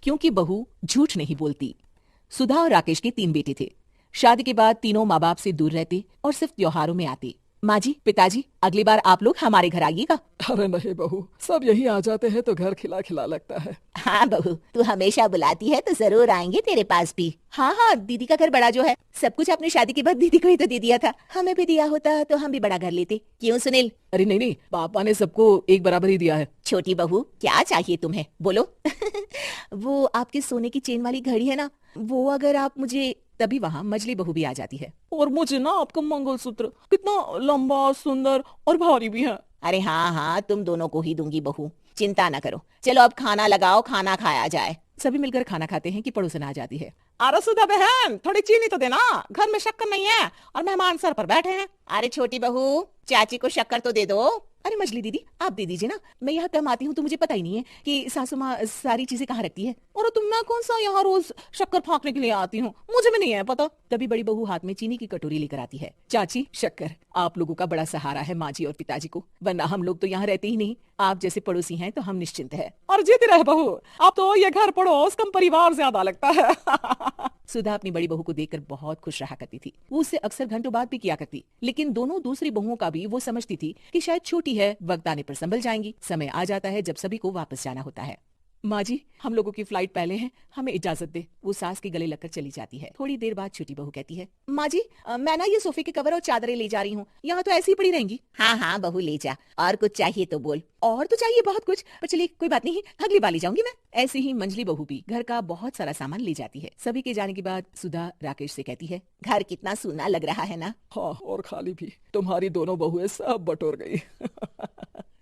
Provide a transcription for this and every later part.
क्योंकि बहू झूठ नहीं बोलती। सुधा और राकेश के 3 बेटे थे। शादी के बाद तीनों माँ बाप से दूर रहते और सिर्फ त्योहारों में आते। माँ जी, पिताजी, अगली बार आप लोग हमारे घर आइएगा। अरे नहीं बहू, सब यही आ जाते हैं तो घर खिला खिला लगता है। हाँ बहू, तू हमेशा बुलाती है तो जरूर आएंगे तेरे पास भी। हाँ हाँ, दीदी का घर बड़ा जो है, सब कुछ आपने शादी के बाद दीदी को ही तो दे दिया था। हमें भी दिया होता तो हम भी बड़ा घर लेते। क्यों सुनील? अरे नहीं नहीं, पापा ने सबको एक बराबर ही दिया है। छोटी बहू, क्या चाहिए तुम्हें, बोलो। वो आपके सोने की चेन वाली घड़ी है ना, वो अगर आप मुझे। तभी वहाँ मजली बहू भी आ जाती है। और मुझे ना आपका मंगलसूत्र कितना लंबा, सुंदर और भारी भी है। अरे हाँ हाँ, तुम दोनों को ही दूंगी बहू, चिंता न करो। चलो अब खाना लगाओ, खाना खाया जाए। सभी मिलकर खाना खाते हैं कि पड़ोसन आ जाती है। अरे सुधा बहन, थोड़ी चीनी तो देना, घर में शक्कर नहीं है और मेहमान सर पर बैठे हैं। अरे छोटी बहू, चाची को शक्कर तो दे दो। अरे मजली दीदी, आप दे दीजिए ना, मैं यहाँ कम आती हूँ तो मुझे पता ही नहीं है कि सासू माँ सारी चीजें कहाँ रखती है। और तुम, मैं कौन सा यहाँ रोज शक्कर फाँकने के लिए आती हूँ, मुझे भी नहीं है पता। तभी बड़ी बहू हाथ में चीनी की कटोरी लेकर आती है। चाची, शक्कर आप लोगों का बड़ा सहारा है माँ जी और पिताजी को, वरना हम लोग तो यहाँ रहते ही नहीं। आप जैसे पड़ोसी हैं तो हम निश्चिंत है। और जीती रहे बहू, अब तो ये घर पड़ोस कम परिवार ज्यादा लगता है। सुधा अपनी बड़ी बहू को देखकर बहुत खुश रहा करती थी। वो उससे अक्सर घंटों बात भी किया करती, लेकिन दोनों दूसरी बहुओं का भी वो समझती थी कि शायद छोटी है, वक्त आने पर संभल जाएंगी। समय आ जाता है जब सभी को वापस जाना होता है। माँ जी, हम लोगों की फ्लाइट पहले है, हमें इजाजत दे। वो सास के गले लगकर चली जाती है। थोड़ी देर बाद छोटी बहू कहती है, माँ जी, मैं ना ये सोफे के कवर और चादरें ले जा रही हूँ, यहाँ तो ऐसी ही पड़ी रहेंगी। हाँ हाँ बहू, ले जा। और कुछ चाहिए तो बोल। और तो चाहिए बहुत कुछ, पर चलिए कोई बात नहीं, अगली बार ले जाऊंगी मैं। ऐसे ही मंजली बहू भी घर का बहुत सारा सामान ले जाती है। सभी के जाने के बाद सुधा राकेश से कहती है, घर कितना सूना लग रहा है ना। हाँ, और खाली भी। तुम्हारी दोनों बहुएं सब बटोर गई।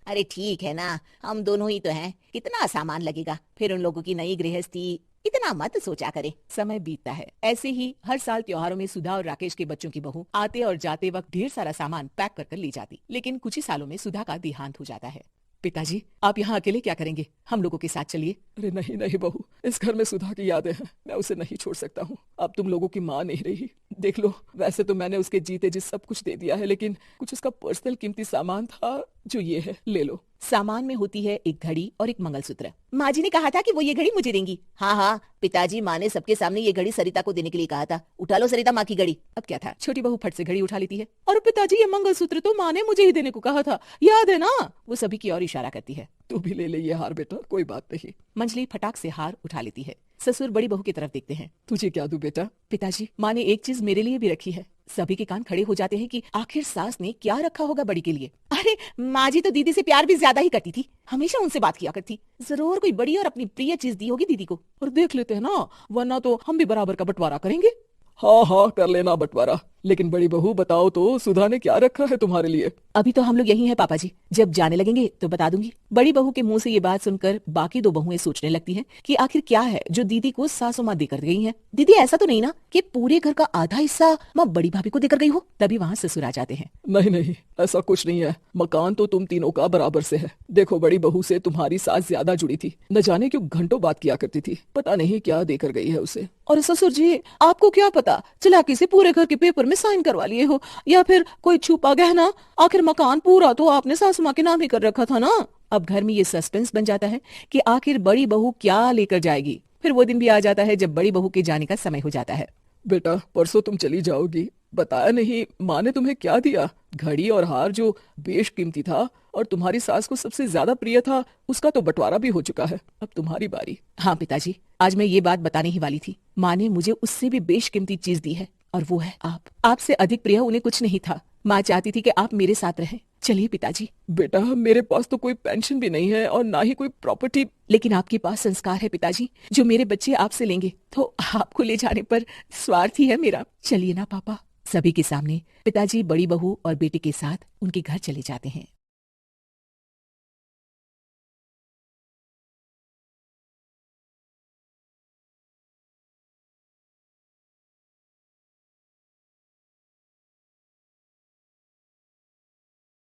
अरे ठीक है ना, हम दोनों ही तो हैं, कितना सामान लगेगा। फिर उन लोगों की नई गृहस्थी, इतना मत सोचा करे। समय बीतता है। ऐसे ही हर साल त्योहारों में सुधा और राकेश के बच्चों की बहू आते और जाते वक्त ढेर सारा सामान पैक कर कर ले जाती। लेकिन कुछ ही सालों में सुधा का देहांत हो जाता है। पिताजी, आप यहाँ अकेले क्या करेंगे? हम लोगों के साथ चलिए। अरे नहीं नहीं बहू, इस घर में सुधा की यादें हैं, मैं उसे नहीं छोड़ सकता हूँ। अब तुम लोगों की माँ नहीं रही। देख लो, वैसे तो मैंने उसके जीते जी सब कुछ दे दिया है, लेकिन कुछ उसका पर्सनल कीमती सामान था जो ये है, ले लो। सामान में होती है एक घड़ी और एक मंगलसूत्र। माँ जी ने कहा था कि वो ये घड़ी मुझे देंगी। हाँ हाँ, पिताजी, माँ ने सबके सामने ये घड़ी सरिता को देने के लिए कहा था। उठा लो सरिता माँ की घड़ी। अब क्या था, छोटी बहू फट से घड़ी उठा लेती है। और पिताजी, ये मंगलसूत्र तो माँ ने मुझे ही देने को कहा था, याद है ना? वो सभी की ओर इशारा करती है। तू भी ले ले ये हार बेटा, कोई बात नहीं। मंजली फटाक से हार उठा लेती है। ससुर बड़ी बहू की तरफ देखते हैं। तुझे क्या दूं बेटा? पिताजी, माँ ने एक चीज मेरे लिए भी रखी है। सभी के कान खड़े हो जाते हैं कि आखिर सास ने क्या रखा होगा बड़ी के लिए। अरे माँ जी तो दीदी से प्यार भी ज्यादा ही करती थी, हमेशा उनसे बात किया करती। जरूर कोई बड़ी और अपनी प्रिय चीज दी होगी दीदी को। और देख लेते हैं ना, वरना तो हम भी बराबर का बंटवारा करेंगे। हाँ हाँ, कर लेना बंटवारा। लेकिन बड़ी बहू, बताओ तो, सुधा ने क्या रखा है तुम्हारे लिए? अभी तो हम लोग यही हैं पापा जी, जब जाने लगेंगे तो बता दूंगी। बड़ी बहू के मुंह से ये बात सुनकर बाकी 2 बहुएं सोचने लगती हैं कि आखिर क्या है जो दीदी को सासू माँ देकर गई हैं। दीदी, ऐसा तो नहीं ना कि पूरे घर का आधा हिस्सा माँ बड़ी भाभी को देकर गई हो? तभी वहाँ ससुर आ जाते हैं। नहीं नहीं, ऐसा कुछ नहीं है। मकान तो तुम तीनों का बराबर से है। देखो, बड़ी बहू से तुम्हारी सास ज्यादा जुड़ी थी, न जाने क्यों घंटों बात किया करती थी। पता नहीं क्या देकर गई है उसे। और ससुर जी, आपको क्या पता, चालाकी से पूरे घर के पेपर में साइन करवा लिए हो, या फिर कोई छुपा गहना। आखिर मकान पूरा तो आपने सासू माँ के नाम ही कर रखा था ना। अब घर में ये सस्पेंस बन जाता है कि आखिर बड़ी बहू क्या लेकर जाएगी। फिर वो दिन भी आ जाता है जब बड़ी बहू के जाने का समय हो जाता है। बेटा, परसों तुम चली जाओगी, बताया नहीं माँ ने तुम्हें क्या दिया? घड़ी और हार जो बेशकीमती था और तुम्हारी सास को सबसे ज्यादा प्रिय था, उसका तो बंटवारा भी हो चुका है। अब तुम्हारी बारी। हाँ पिताजी, आज मैं ये बात बताने ही वाली थी। माँ ने मुझे उससे भी बेशकीमती चीज दी है, और वो है आप। आपसे अधिक प्रिय उन्हें कुछ नहीं था। माँ चाहती थी कि आप मेरे साथ रहें। चलिए पिताजी। बेटा, मेरे पास तो कोई पेंशन भी नहीं है और ना ही कोई प्रॉपर्टी। लेकिन आपके पास संस्कार है पिताजी, जो मेरे बच्चे आपसे लेंगे, तो आपको ले जाने पर स्वार्थ ही है मेरा। चलिए ना पापा। सभी के सामने पिताजी बड़ी बहू और बेटे के साथ उनके घर चले जाते हैं।